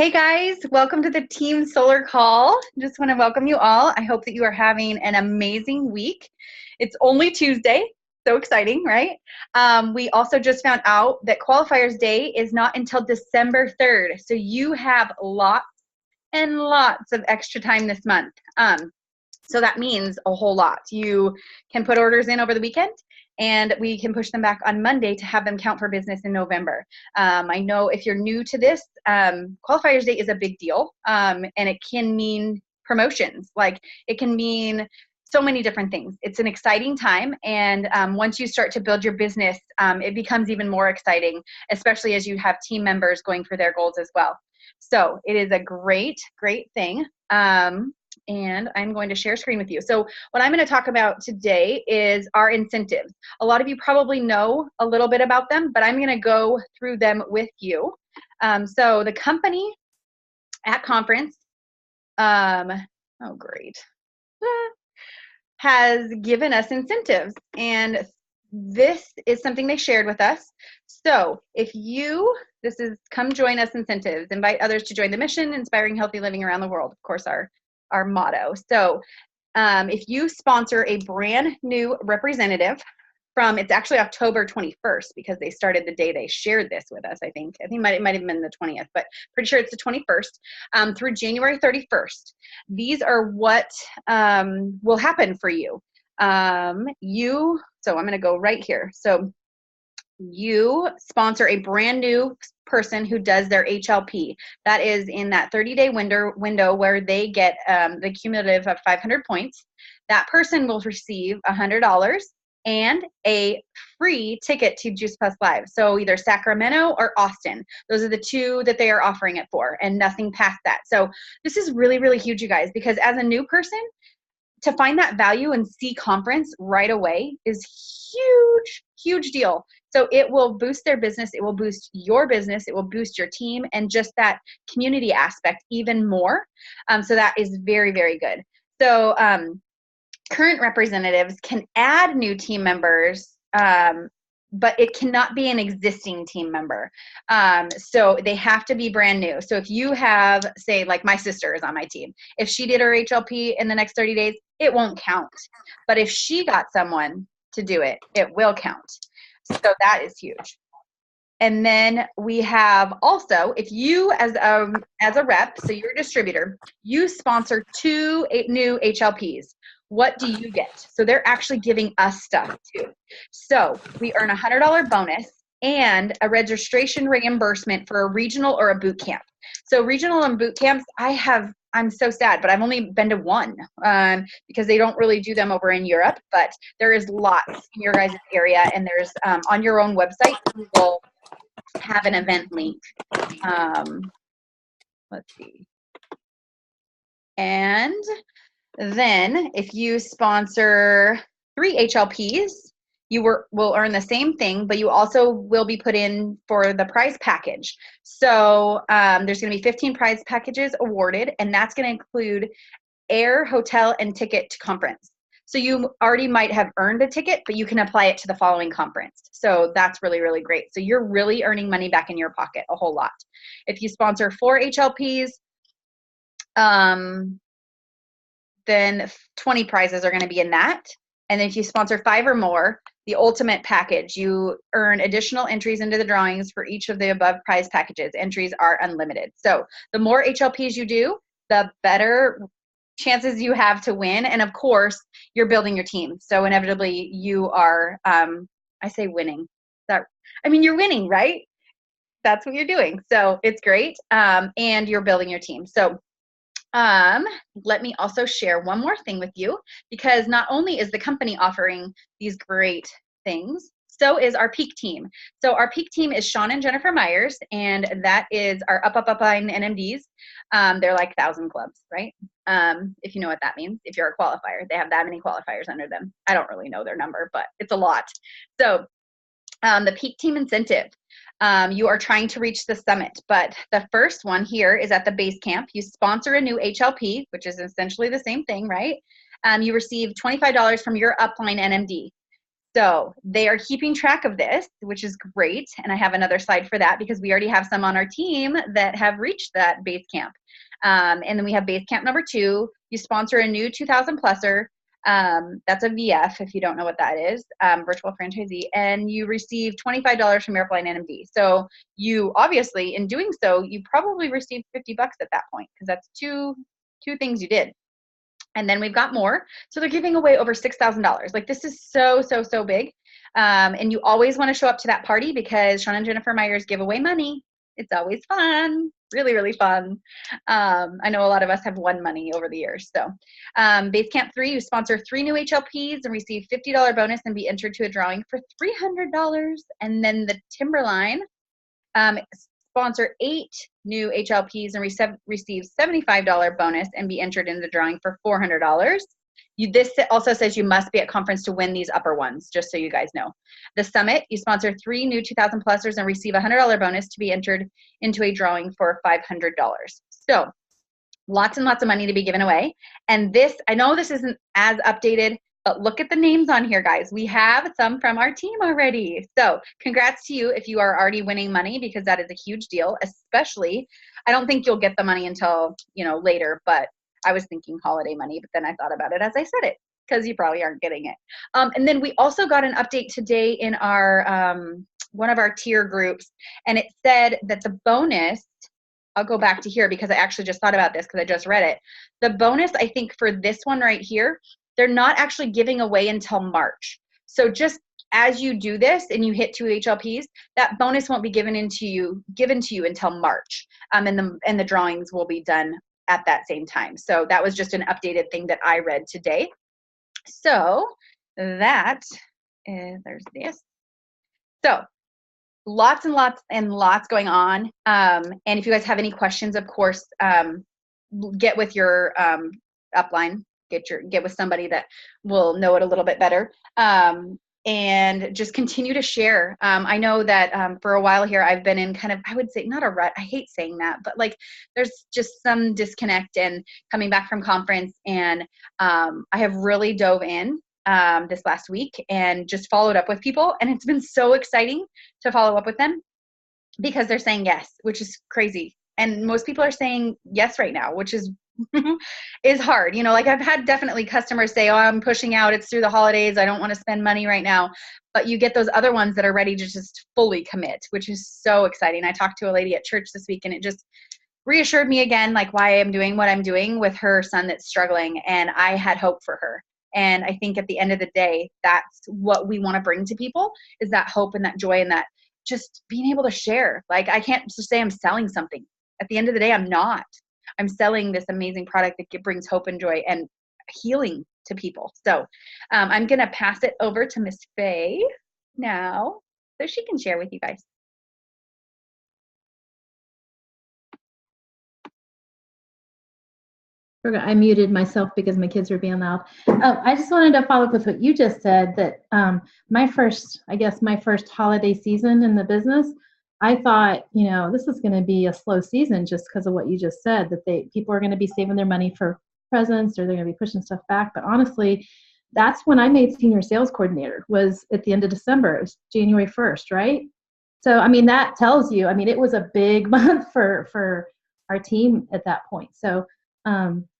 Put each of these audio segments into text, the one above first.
Hey guys, welcome to the Team Solar Call. Just want to welcome you all. I hope that you are having an amazing week. It's only Tuesday, so exciting, right? We also just found out that Qualifiers Day is not until December 3rd, so you have lots and lots of extra time this month. So that means a whole lot. You can put orders in over the weekend, and we can push them back on Monday to have them count for business in November. I know if you're new to this, Qualifiers Day is a big deal, and it can mean promotions. Like, it can mean so many different things. It's an exciting time, and once you start to build your business, it becomes even more exciting, especially as you have team members going for their goals as well. So it is a great, great thing. And I'm going to share screen with you. So what I'm going to talk about today is our incentives. A lot of you probably know a little bit about them, but I'm going to go through them with you. So the company at conference, has given us incentives, and this is something they shared with us. So if you, this is come join us incentives, invite others to join the mission, inspiring healthy living around the world, of course, our motto. So if you sponsor a brand new representative from, it's actually October 21st because they started the day they shared this with us, I think it might have been the 20th, but pretty sure it's the 21st, through January 31st. These are what will happen for you. So I'm going to go right here. So you sponsor a brand new person who does their HLP. That is in that 30-day window where they get the cumulative of 500 points. That person will receive $100 and a free ticket to Juice Plus Live. So either Sacramento or Austin. Those are the two that they are offering it for, and nothing past that. So this is really, really huge, you guys, because as a new person, to find that value and see conference right away is huge, huge deal. So it will boost their business. It will boost your business. It will boost your team and just that community aspect even more. So that is very, very good. So current representatives can add new team members, but it cannot be an existing team member. So they have to be brand new. So if you have, say, like my sister is on my team, if she did her HLP in the next 30 days, it won't count. But if she got someone to do it, it will count. So that is huge. And then we have also, if you as a rep, so you're a distributor, you sponsor two new HLPs. What do you get? So they're actually giving us stuff too. So we earn a $100 bonus and a registration reimbursement for a regional or a boot camp. So regional and boot camps, I'm so sad, but I've only been to one because they don't really do them over in Europe, but there is lots in your guys' area, and there's on your own website, you will have an event link. Let's see. And then if you sponsor 3 HLPs, you will earn the same thing, but you also will be put in for the prize package. So there's going to be 15 prize packages awarded, and that's going to include air, hotel, and ticket to conference. So you already might have earned a ticket, but you can apply it to the following conference. So that's really, really great. So you're really earning money back in your pocket a whole lot. If you sponsor 4 HLPs, then 20 prizes are going to be in that. And if you sponsor 5 or more, the ultimate package, you earn additional entries into the drawings for each of the above prize packages. Entries are unlimited. So the more HLPs you do, the better chances you have to win. And of course, you're building your team. So inevitably you are, I say winning. You're winning, right? That's what you're doing. So it's great. And you're building your team. So let me also share one more thing with you, because not only is the company offering these great things, so is our peak team. So our peak team is Sean and Jennifer Myers, and that is our upline NMDs. They're like 1,000 clubs, right? If you know what that means, if you're a qualifier, they have that many qualifiers under them. I don't really know their number, but it's a lot. So the peak team incentive. You are trying to reach the summit, but the first one here is at the base camp. You sponsor a new HLP, which is essentially the same thing, right? You receive $25 from your upline NMD. So they are keeping track of this, which is great. And I have another slide for that because we already have some on our team that have reached that base camp. And then we have base camp number 2. You sponsor a new 2,000 pluser. That's a VF, if you don't know what that is, virtual franchisee, and you receive $25 from Airline NMD. So you obviously, in doing so, you probably received $50 at that point because that's two things you did. And then we've got more. So they're giving away over $6,000. Like, this is so, so, so big. And you always want to show up to that party because Sean and Jennifer Myers give away money. It's always fun. Really, really fun. I know a lot of us have won money over the years. So Basecamp 3, you sponsor 3 new HLPs and receive $50 bonus and be entered to a drawing for $300. And then the Timberline, sponsor 8 new HLPs and receive $75 bonus and be entered in the drawing for $400. This also says you must be at conference to win these upper ones, just so you guys know. The Summit, you sponsor 3 new 2,000 plusers and receive a $100 bonus to be entered into a drawing for $500. So lots and lots of money to be given away. And this, I know this isn't as updated, but look at the names on here, guys. We have some from our team already. So congrats to you if you are already winning money, because that is a huge deal, especially, I don't think you'll get the money until, later, but I was thinking holiday money, but then I thought about it as I said it, because you probably aren't getting it. And then we also got an update today in our one of our tier groups, and it said that the bonus, I'll go back to here because I actually just thought about this because I just read it. The bonus, I think, for this one right here, they're not actually giving away until March. So just as you do this and you hit 2 HLPs, that bonus won't be given to you until March. And the drawings will be done at that same time. So that was just an updated thing that I read today. So that is, there's this. So lots and lots and lots going on. And if you guys have any questions, of course, get with your upline, get with somebody that will know it a little bit better. And just continue to share. I know that for a while here, I've been in kind of, I would say, not a rut. I hate saying that, but like there's just some disconnect and coming back from conference. And I have really dove in this last week and just followed up with people. And it's been so exciting to follow up with them because they're saying yes, which is crazy. And most people are saying yes right now, which is hard. Like I've had definitely customers say, oh, I'm pushing out. It's through the holidays. I don't want to spend money right now. But you get those other ones that are ready to just fully commit, which is so exciting. I talked to a lady at church this week and it just reassured me again, like why I'm doing what I'm doing with her son that's struggling. And I had hope for her. And I think at the end of the day, that's what we want to bring to people, is that hope and that joy and that just being able to share. Like I can't just say I'm selling something. At the end of the day, I'm not. I'm selling this amazing product that brings hope and joy and healing to people. So I'm going to pass it over to Miss Faye now so she can share with you guys. I muted myself because my kids were being loud. I just wanted to follow up with what you just said, that my first holiday season in the business, I thought, this is going to be a slow season just because of what you just said, that people are going to be saving their money for presents or they're going to be pushing stuff back. But honestly, that's when I made senior sales coordinator, was at the end of December. It was January 1st, right? So, that tells you, it was a big month for our team at that point. So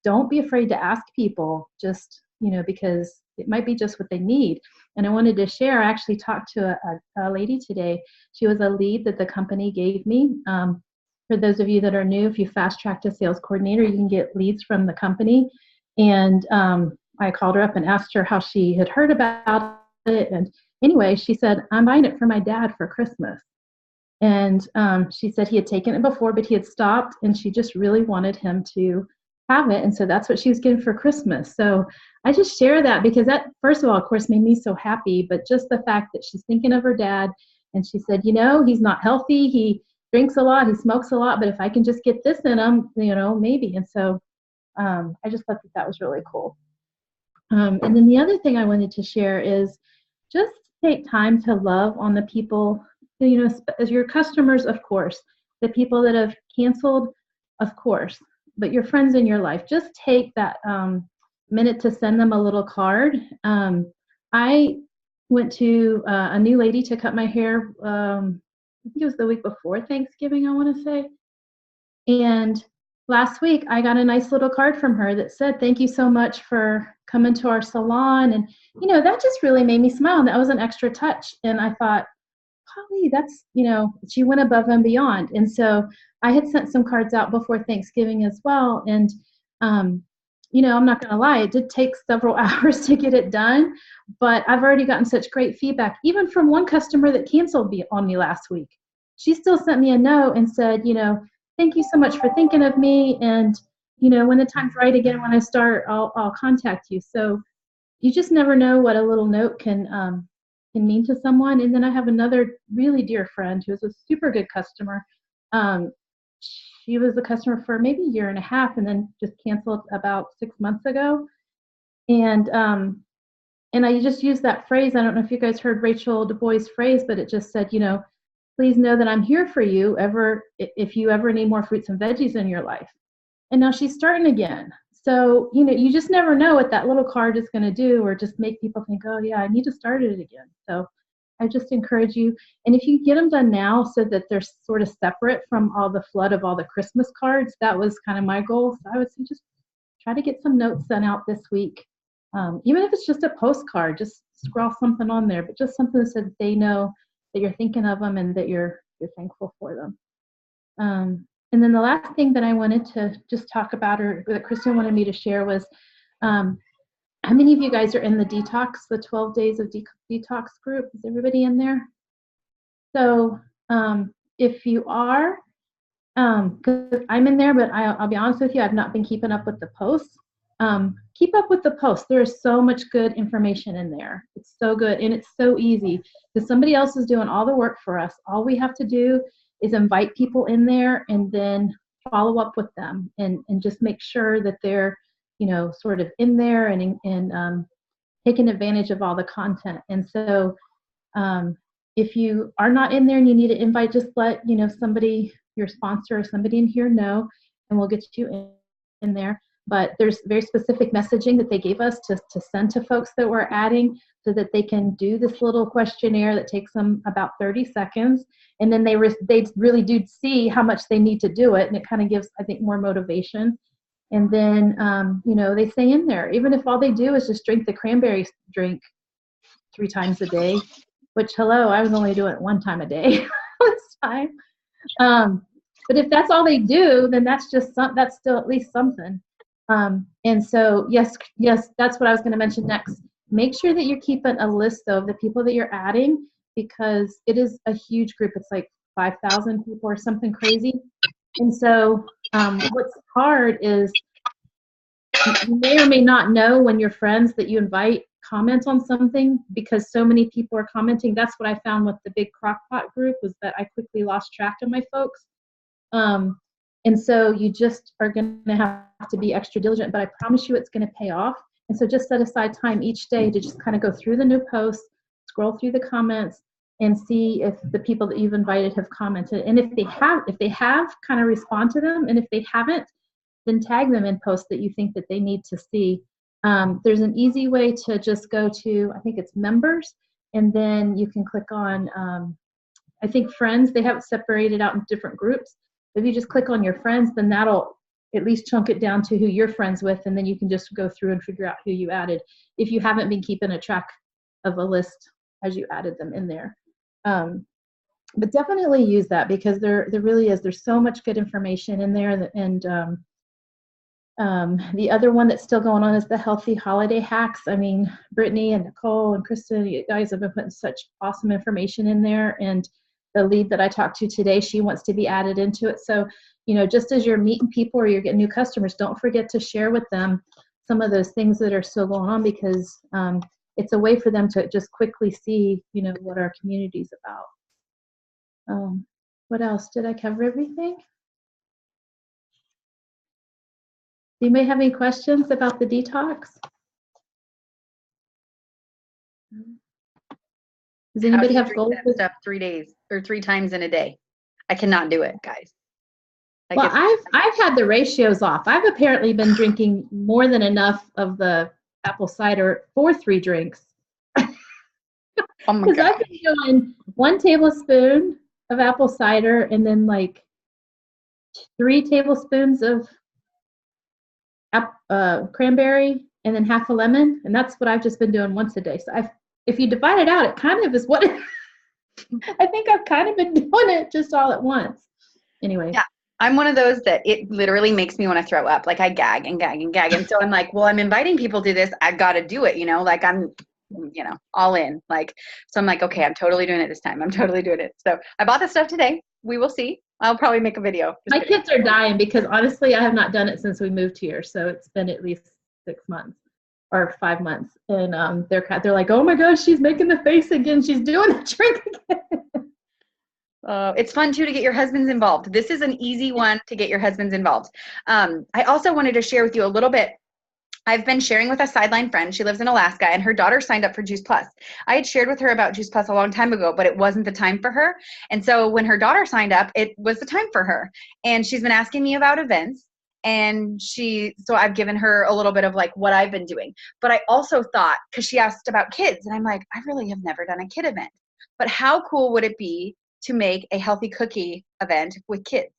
don't be afraid to ask people, just, because it might be just what they need. And I wanted to share, I actually talked to a lady today. She was a lead that the company gave me. For those of you that are new, if you fast track to sales coordinator, you can get leads from the company. And I called her up and asked her how she had heard about it. And anyway, she said, I'm buying it for my dad for Christmas. And she said he had taken it before, but he had stopped, and she just really wanted him to have it. And so that's what she was getting for Christmas. So I just share that because that, first of all, of course, made me so happy, but just the fact that she's thinking of her dad, and she said, he's not healthy. He drinks a lot, he smokes a lot, but if I can just get this in him, maybe. And so I just thought that was really cool. And then the other thing I wanted to share is just take time to love on the people, as your customers, of course, the people that have canceled, of course, but your friends in your life, just take that minute to send them a little card. I went to a new lady to cut my hair. I think it was the week before Thanksgiving, I want to say. And last week, I got a nice little card from her that said, "Thank you so much for coming to our salon." And, that just really made me smile. That was an extra touch. And I thought, Holly, that's, she went above and beyond. And so I had sent some cards out before Thanksgiving as well. And, I'm not going to lie, it did take several hours to get it done, but I've already gotten such great feedback, even from one customer that canceled on me last week. She still sent me a note and said, "Thank you so much for thinking of me. And, when the time's right again, when I start, I'll contact you." So you just never know what a little note can mean to someone. And then I have another really dear friend who is a super good customer. She was a customer for maybe a year and a half and then just canceled about 6 months ago. And I just used that phrase. I don't know if you guys heard Rachel Du Bois' phrase, but it just said, "Please know that I'm here for you if you ever need more fruits and veggies in your life." And now she's starting again. So, you just never know what that little card is going to do, or just make people think, "Oh yeah, I need to start it again." So I just encourage you. And if you get them done now so that they're sort of separate from all the flood of all the Christmas cards, that was kind of my goal. So I would say just try to get some notes sent out this week. Even if it's just a postcard, just scrawl something on there, but just something so that they know that you're thinking of them and that you're thankful for them. And then the last thing that I wanted to just talk about, or that Kristen wanted me to share, was how many of you guys are in the detox, the 12 days of detox group? Is everybody in there? So if you are, because I'm in there, but I'll be honest with you, I've not been keeping up with the posts. Keep up with the posts. There is so much good information in there. It's so good, and it's so easy because somebody else is doing all the work for us. All we have to do is invite people in there and then follow up with them and just make sure that they're, sort of in there and taking advantage of all the content. And so if you are not in there and you need to invite, just let, somebody, your sponsor or somebody in here know, and we'll get you in there. But there's very specific messaging that they gave us to send to folks that we're adding so that they can do this little questionnaire that takes them about 30 seconds. And then they really do see how much they need to do it. And it kind of gives, I think, more motivation. And then, they say in there, even if all they do is just drink the cranberry drink 3 times a day, which, hello, I was only doing it 1 time a day this time. But if that's all they do, then that's still at least something. And so, yes, that's what I was going to mention next. Make sure that you're keeping a list, though, of the people that you're adding, because it is a huge group. It's like 5,000 people or something crazy. And so what's hard is you may or may not know when your friends that you invite comment on something, because so many people are commenting. That's what I found with the big Crockpot group, was that I quickly lost track of my folks. And so you just are going to have to be extra diligent, but I promise you it's going to pay off. And so just set aside time each day to just kind of go through the new posts, scroll through the comments, and see if the people that you've invited have commented. And if they have, kind of respond to them. And if they haven't, then tag them in posts that you think that they need to see. There's an easy way to just go to, I think it's members, and then you can click on, I think friends. They have it separated out in different groups. If you just click on your friends, then that'll at least chunk it down to who you're friends with, and then you can just go through and figure out who you added if you haven't been keeping a track of a list as you added them in there. But definitely use that, because there really is. There's so much good information in there. And the other one that's still going on is the healthy holiday hacks. I mean, Brittany and Nicole and Kristen, you guys have been putting such awesome information in there. And the lead that I talked to today, she wants to be added into it. So, just as you're meeting people or you're getting new customers, don't forget to share with them some of those things that are still going on, because it's a way for them to just quickly see, what our community is about. What else? Did I cover everything? Do you may have any questions about the detox? Does anybody have goals? Stuff 3 days or 3 times in a day? I cannot do it, guys. Well, I've had the ratios off. I've apparently been drinking more than enough of the apple cider for 3 drinks. Oh my Because God. I've been doing 1 tablespoon of apple cider and then like 3 tablespoons of cranberry and then half a lemon. And that's what I've just been doing once a day. So if you divide it out, it kind of is what I think I've kind of been doing it just all at once. Anyway. Yeah. I'm one of those that it literally makes me want to throw up. Like I gag and gag and gag. And so I'm like, well, I'm inviting people to this. I've got to do it, like I'm, all in. Like, so I'm like, okay, I'm totally doing it this time. I'm totally doing it. So I bought the stuff today. We will see. I'll probably make a video. My kids are dying because honestly, I have not done it since we moved here. So it's been at least 6 months or 5 months. And they're like, oh my gosh, she's making the face again. She's doing the drink again. It's fun too to get your husbands involved. This is an easy one to get your husbands involved. I also wanted to share with you a little bit. I've been sharing with a sideline friend. She lives in Alaska, and her daughter signed up for Juice Plus. I had shared with her about Juice Plus a long time ago, but it wasn't the time for her. And so when her daughter signed up, it was the time for her. And she's been asking me about events. And so I've given her a little bit of like what I've been doing. But I also thought, because she asked about kids, and I'm like, I really have never done a kid event. But how cool would it be to make a healthy cookie event with kids?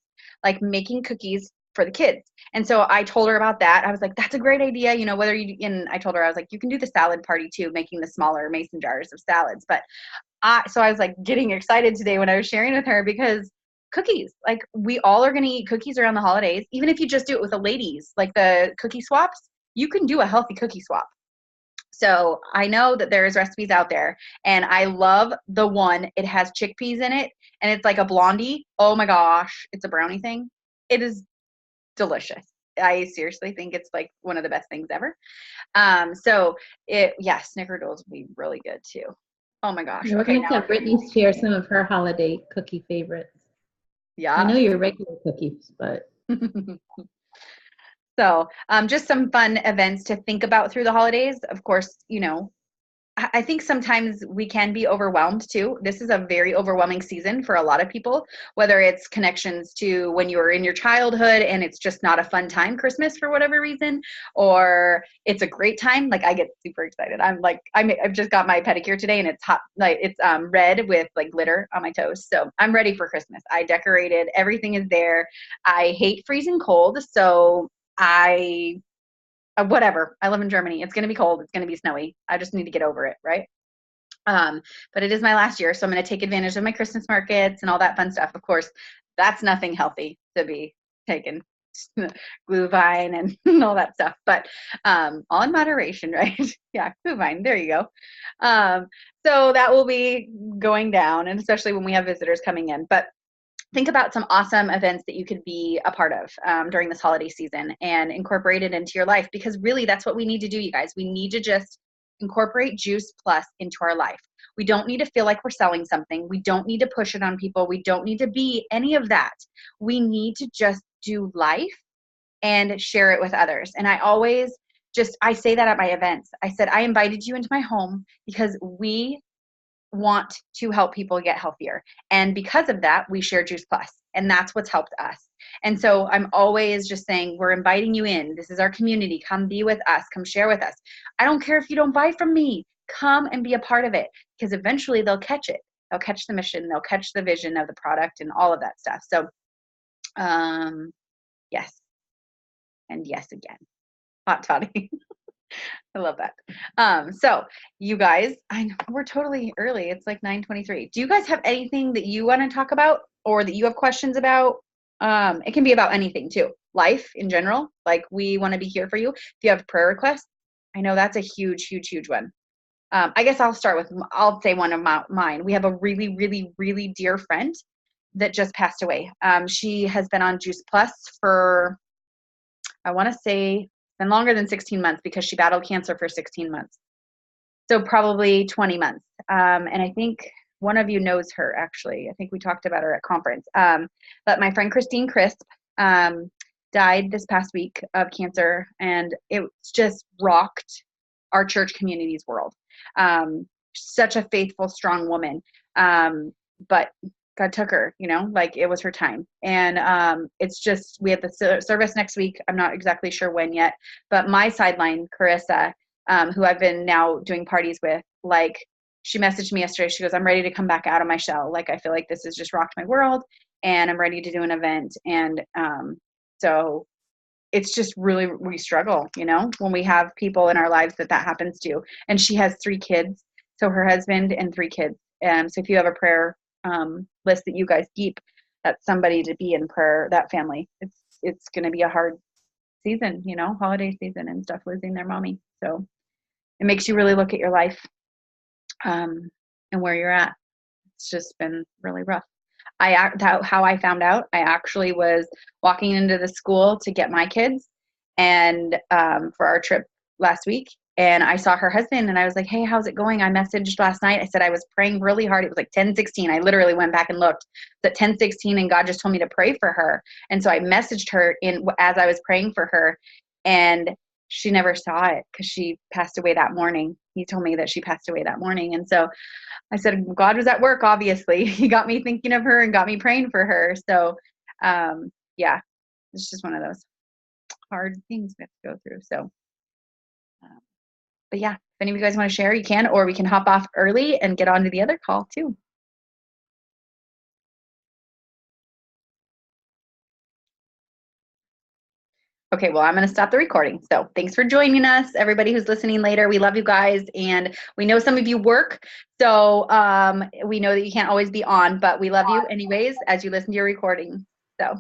Like making cookies for the kids. And so I told her about that. I was like, that's a great idea. And I told her, I was like, you can do the salad party too, making the smaller mason jars of salads. But so I was like getting excited today when I was sharing with her because cookies, like we all are going to eat cookies around the holidays. Even if you just do it with the ladies, like the cookie swaps, you can do a healthy cookie swap. So I know that there's recipes out there, and I love the one. It has chickpeas in it, and it's like a blondie. Oh my gosh, it's a brownie thing. It is delicious. I seriously think it's like one of the best things ever. Snickerdoodles would be really good too. Oh my gosh. We're Okay, going to have Brittany share some of her holiday cookie favorites. yeah. I know your regular cookies, but. So just some fun events to think about through the holidays. Of course, I think sometimes we can be overwhelmed too. This is a very overwhelming season for a lot of people, whether it's connections to when you were in your childhood and it's just not a fun time, Christmas for whatever reason, or it's a great time. Like I get super excited. I've just got my pedicure today and it's hot, like it's red with like glitter on my toes. So I'm ready for Christmas. I decorated, everything is there. I hate freezing cold. So whatever. I live in Germany. It's going to be cold. It's going to be snowy. I just need to get over it, right? But it is my last year, so I'm going to take advantage of my Christmas markets and all that fun stuff. Of course, that's nothing healthy to be taking, Glühwein and all that stuff, but all in moderation, right? Yeah, Glühwein. There you go. So that will be going down, and especially when we have visitors coming in. But think about some awesome events that you could be a part of during this holiday season and incorporate it into your life, because really that's what we need to do, you guys. We need to just incorporate Juice Plus into our life. We don't need to feel like we're selling something. We don't need to push it on people. We don't need to be any of that. We need to just do life and share it with others. And I say that at my events. I said, I invited you into my home because we want to help people get healthier. And because of that, we share Juice Plus, and that's what's helped us. And so I'm always just saying, we're inviting you in. This is our community. Come be with us. Come share with us. I don't care if you don't buy from me. Come and be a part of it, because eventually they'll catch it. They'll catch the mission. They'll catch the vision of the product and all of that stuff. So, yes. And yes again. Hot toddy. I love that. So you guys, I know we're totally early. It's like 9:23. Do you guys have anything that you want to talk about or that you have questions about? It can be about anything too. Life in general. Like we want to be here for you. If you have prayer requests, I know that's a huge, huge, huge one. I guess I'll say one of mine. We have a really, really, really dear friend that just passed away. She has been on Juice Plus for, I want to say, been longer than 16 months, because she battled cancer for 16 months. So probably 20 months. And I think one of you knows her, actually. I think we talked about her at conference. But my friend Christine Crisp died this past week of cancer, and it's just rocked our church community's world. Such a faithful, strong woman. But God took her, like it was her time. And it's just, we have the service next week. I'm not exactly sure when yet, but my sideline, Carissa, who I've been now doing parties with, like she messaged me yesterday. She goes, I'm ready to come back out of my shell. Like, I feel like this has just rocked my world and I'm ready to do an event. And so it's just really, we struggle, you know, when we have people in our lives that happens to. And she has 3 kids. So her husband and 3 kids. So if you have a prayer list that you guys keep, that's somebody to be in prayer, that family. It's going to be a hard season, you know, holiday season and stuff, losing their mommy. So it makes you really look at your life and where you're at. It's just been really rough. How I found out, I actually was walking into the school to get my kids and for our trip last week. And I saw her husband and I was like, hey, how's it going? I messaged last night. I said I was praying really hard. It was like 10:16. I literally went back and looked. It's at 10:16 and God just told me to pray for her. And so I messaged her as I was praying for her, and she never saw it because she passed away that morning. He told me that she passed away that morning. And so I said, God was at work, obviously. He got me thinking of her and got me praying for her. So yeah, it's just one of those hard things we have to go through. So but yeah, if any of you guys want to share, you can, or we can hop off early and get on to the other call too. Okay, well, I'm going to stop the recording. So thanks for joining us, everybody who's listening later. We love you guys, and we know some of you work, so we know that you can't always be on, but we love you anyways as you listen to your recording. So